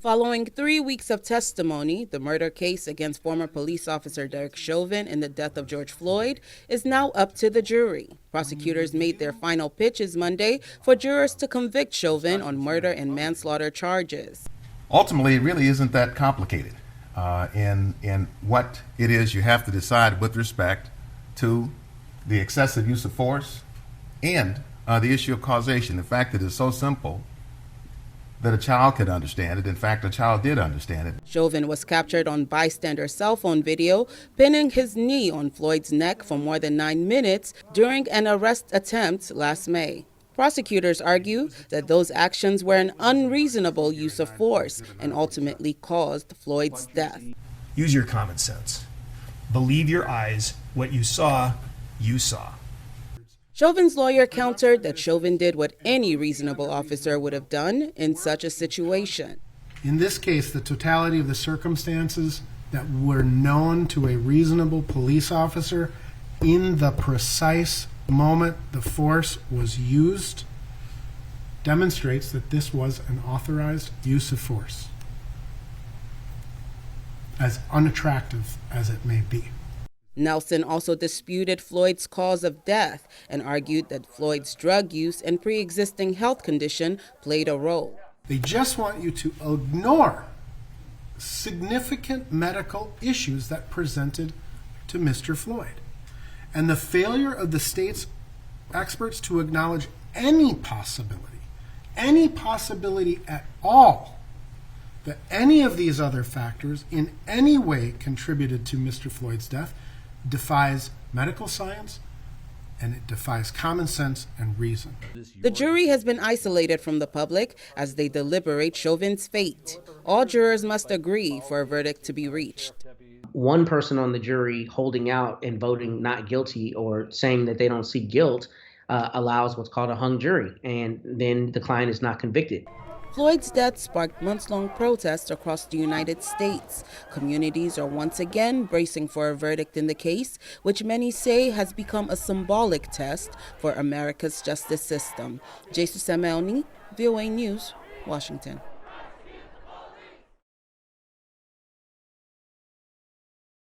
Following 3 weeks of testimony, the murder case against former police officer Derek Chauvin in the death of George Floyd is now up to the jury. Prosecutors made their final pitches Monday for jurors to convict Chauvin on murder and manslaughter charges. Ultimately, it really isn't that complicated in what it is you have to decide with respect to the excessive use of force and the issue of causation. In fact, it is so simple that a child could understand it. In fact, a child did understand it. Chauvin was captured on bystander cell phone video, pinning his knee on Floyd's neck for more than 9 minutes during an arrest attempt last May. Prosecutors argue that those actions were an unreasonable use of force and ultimately caused Floyd's death. Use your common sense. Believe your eyes. What you saw, you saw. Chauvin's lawyer countered that Chauvin did what any reasonable officer would have done in such a situation. In this case, the totality of the circumstances that were known to a reasonable police officer in the precise moment the force was used demonstrates that this was an authorized use of force, as unattractive as it may be. Nelson also disputed Floyd's cause of death and argued that Floyd's drug use and pre-existing health condition played a role. They just want you to ignore significant medical issues that presented to Mr. Floyd. And the failure of the state's experts to acknowledge any possibility at all, that any of these other factors in any way contributed to Mr. Floyd's death defies medical science, and it defies common sense and reason. The jury has been isolated from the public as they deliberate Chauvin's fate. All jurors must agree for a verdict to be reached. One person on the jury holding out and voting not guilty or saying that they don't see guilt allows what's called a hung jury, and then the client is not convicted. Floyd's death sparked months-long protests across the United States. Communities are once again bracing for a verdict in the case, which many say has become a symbolic test for America's justice system. Jesus Melny, VOA News, Washington.